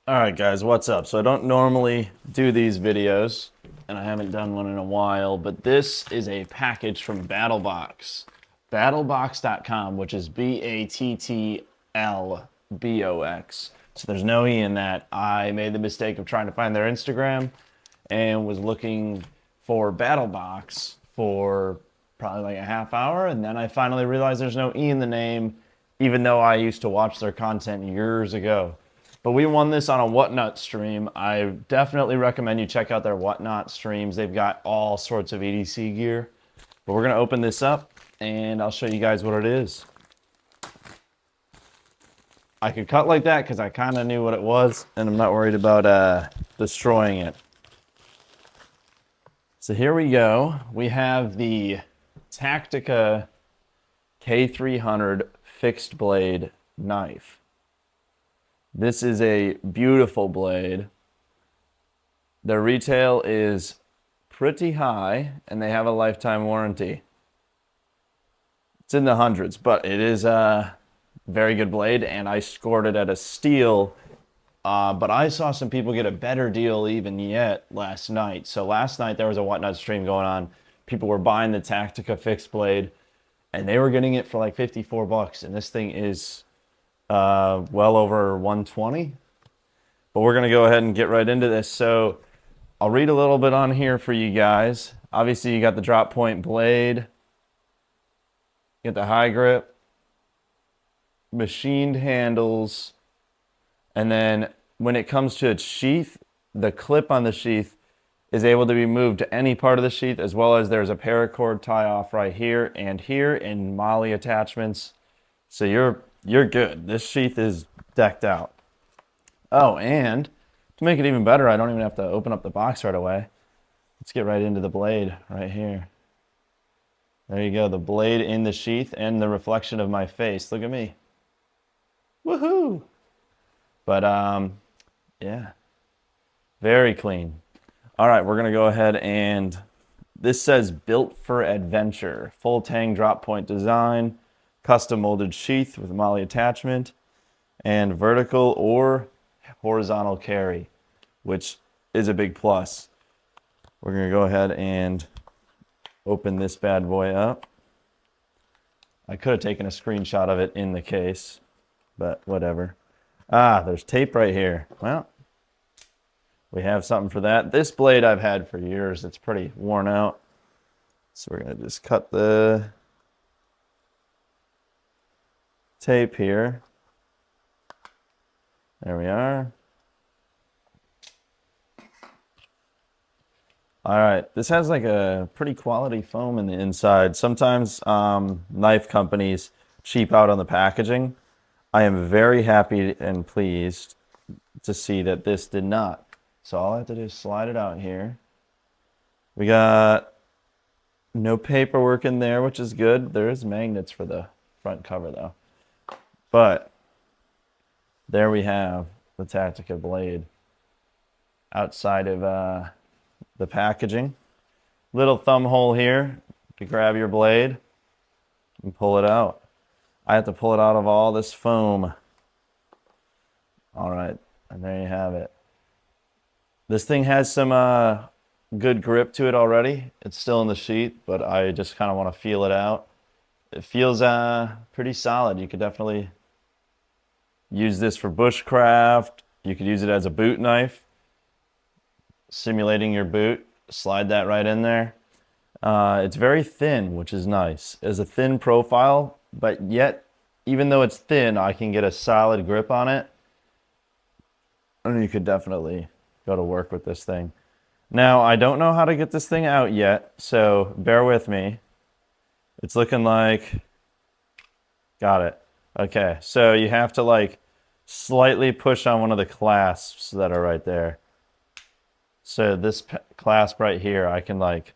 Alright guys, what's up? So I don't normally do these videos, and I haven't done one in a while, but this is a package from BattleBox. BattleBox.com, which is BATTLBOX. So there's no E in that. I made the mistake of trying to find their Instagram and was looking for BattleBox for probably like a half hour, and then I finally realized there's no E in the name, even though I used to watch their content years ago. But we won this on a Whatnot stream. I definitely recommend you check out their Whatnot streams. They've got all sorts of EDC gear. But we're going to open this up, and I'll show you guys what it is. I could cut like that because I kind of knew what it was, and I'm not worried about destroying it. So here we go. We have the Tactica K300 fixed blade knife. This is a beautiful blade. Their retail is pretty high, and they have a lifetime warranty. It's in the hundreds, but it is a very good blade, and I scored it at a steal. But I saw some people get a better deal even yet last night. So last night there was a Whatnot stream going on. People were buying the Tactica fixed blade, and they were getting it for like 54 bucks, and this thing is well over 120. But we're gonna go ahead and get right into this. So I'll read a little bit on here for you guys. Obviously you got the drop point blade, you got the high grip, machined handles, and then when it comes to its sheath, the clip on the sheath is able to be moved to any part of the sheath, as well as there's a paracord tie off right here and MOLLE attachments. So you're good. This sheath is decked out. Oh, and to make it even better, I don't even have to open up the box right away. Let's get right into the blade right here. There you go, the blade in the sheath and the reflection of my face. Look at me. Woohoo! But yeah, very clean. All right, we're gonna go ahead and this says built for adventure. Full tang drop point design, custom molded sheath with MOLLE attachment, and vertical or horizontal carry, which is a big plus. We're gonna go ahead and open this bad boy up. I could have taken a screenshot of it in the case, but whatever. Ah, there's tape right here. Well, we have something for that. This blade I've had for years. It's pretty worn out. So we're gonna just cut the tape here. There we are. All right, this has like a pretty quality foam in the inside. Sometimes knife companies cheap out on the packaging. I am very happy and pleased to see that this did not. So all I have to do is slide it out here. We got no paperwork in there, which is good. There is magnets for the front cover though. But there we have the Tactica blade outside of the packaging. Little thumb hole here to grab your blade and pull it out. I have to pull it out of all this foam. All right, and there you have it. This thing has some good grip to it already. It's still in the sheath, but I just kind of want to feel it out. It feels pretty solid. You could definitely use this for bushcraft. You could use it as a boot knife, simulating your boot. Slide that right in there. It's very thin, which is nice. It's a thin profile, but yet, even though it's thin, I can get a solid grip on it. And you could definitely go to work with this thing. Now, I don't know how to get this thing out yet, so bear with me. It's looking like, got it. Okay, so you have to like slightly push on one of the clasps that are right there. So this clasp right here, I can like,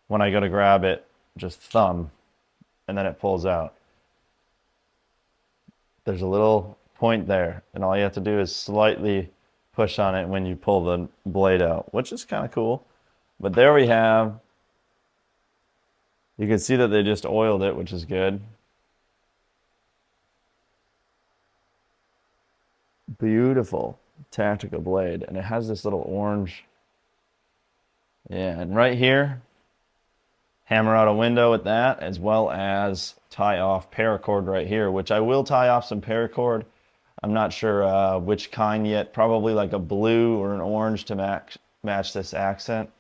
when I go to grab it, just thumb, and then it pulls out. There's a little point there, and all you have to do is slightly push on it when you pull the blade out, which is kind of cool. But there we have, you can see that they just oiled it, which is good. Beautiful. Tactica blade, and it has this little orange. Yeah, and right here, hammer out a window with that, as well as tie off paracord right here, which I will tie off some paracord. I'm not sure which kind yet, probably like a blue or an orange to match this accent.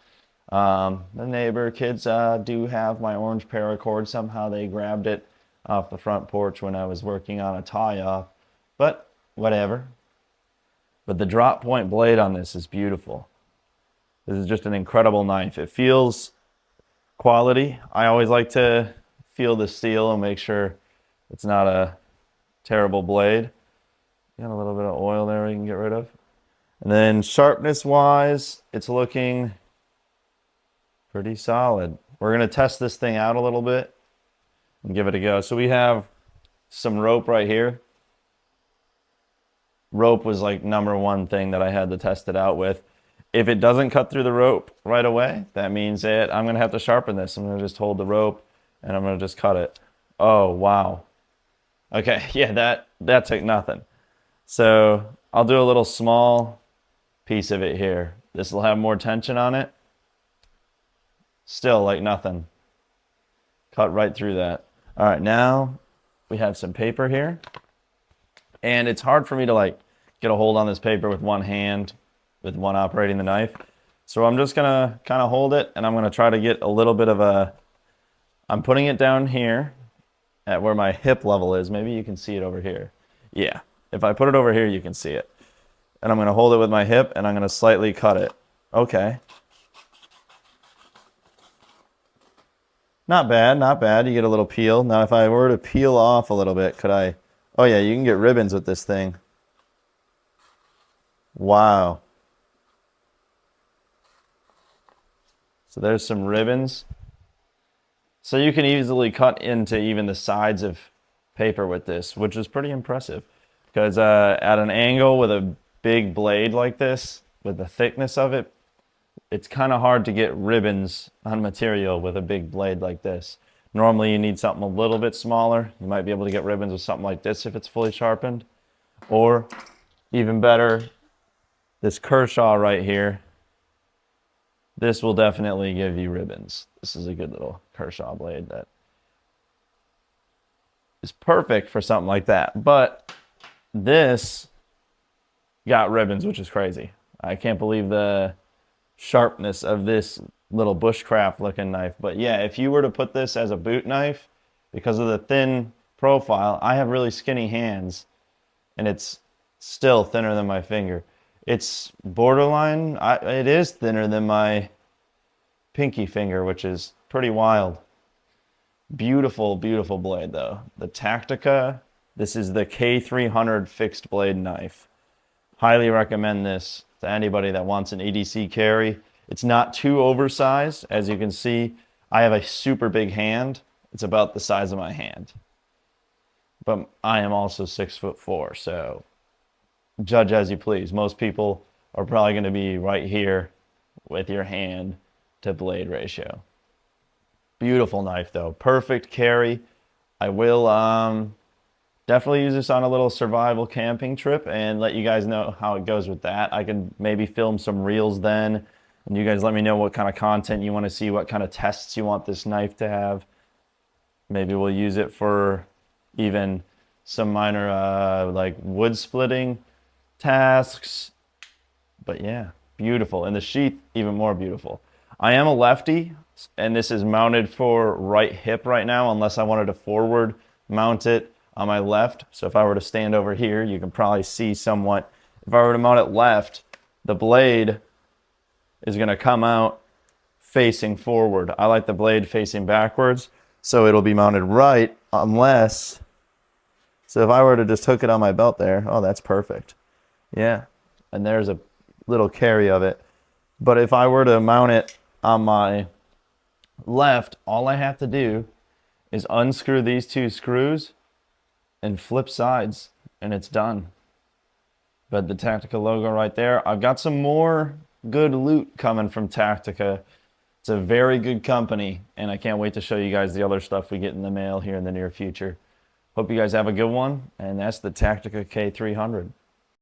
The neighbor kids do have my orange paracord. Somehow they grabbed it off the front porch when I was working on a tie off, but whatever. But the drop point blade on this is beautiful. This is just an incredible knife. It feels quality. I always like to feel the steel and make sure it's not a terrible blade. Got a little bit of oil there we can get rid of. And then sharpness wise, it's looking pretty solid. We're going to test this thing out a little bit and give it a go. So we have some rope right here. Rope was like #1 thing that I had to test it out with. If it doesn't cut through the rope right away, that means that I'm going to have to sharpen this. I'm going to just hold the rope and I'm going to just cut it. Oh, wow. Okay, yeah, that took nothing. So I'll do a little small piece of it here. This will have more tension on it. Still like nothing. Cut right through that. All right, now we have some paper here. And it's hard for me to like get a hold on this paper with one hand, with one operating the knife. So I'm just gonna kind of hold it and I'm gonna try to get a little bit of a, I'm putting it down here at where my hip level is. Maybe you can see it over here. Yeah, if I put it over here, you can see it. And I'm gonna hold it with my hip and I'm gonna slightly cut it. Okay. Not bad, not bad. You get a little peel. Now if I were to peel off a little bit, could I? Oh yeah, you can get ribbons with this thing. Wow. So there's some ribbons. So you can easily cut into even the sides of paper with this, which is pretty impressive. Because at an angle with a big blade like this, with the thickness of it, it's kind of hard to get ribbons on material with a big blade like this. Normally you need something a little bit smaller. You might be able to get ribbons with something like this if it's fully sharpened. Or even better, this Kershaw right here. This will definitely give you ribbons. This is a good little Kershaw blade that is perfect for something like that. But this got ribbons, which is crazy. I can't believe the sharpness of this little bushcraft looking knife. But yeah, if you were to put this as a boot knife, because of the thin profile, I have really skinny hands and it's still thinner than my finger. It's borderline, it is thinner than my pinky finger, which is pretty wild. Beautiful, beautiful blade though. The Tactica, this is the K300 fixed blade knife. Highly recommend this to anybody that wants an EDC carry. It's not too oversized. As you can see, I have a super big hand. It's about the size of my hand. But I am also 6'4", so judge as you please. Most people are probably going to be right here with your hand to blade ratio. Beautiful knife though. Perfect carry. I will definitely use this on a little survival camping trip and let you guys know how it goes with that. I can maybe film some reels then, and you guys let me know what kind of content you want to see, what kind of tests you want this knife to have. Maybe we'll use it for even some minor like wood splitting tasks. But yeah, beautiful. And the sheath, even more beautiful. I am a lefty, and this is mounted for right hip right now, unless I wanted to forward mount it on my left. So if I were to stand over here, you can probably see somewhat. If I were to mount it left, the blade is going to come out facing forward. I like the blade facing backwards, so it'll be mounted right unless, so if I were to just hook it on my belt there, oh, that's perfect. Yeah, and there's a little carry of it. But if I were to mount it on my left, all I have to do is unscrew these two screws and flip sides, and it's done. But the Tactica logo right there. I've got some more good loot coming from Tactica. It's a very good company, and I can't wait to show you guys the other stuff we get in the mail here in the near future. Hope you guys have a good one, and that's the Tactica K300.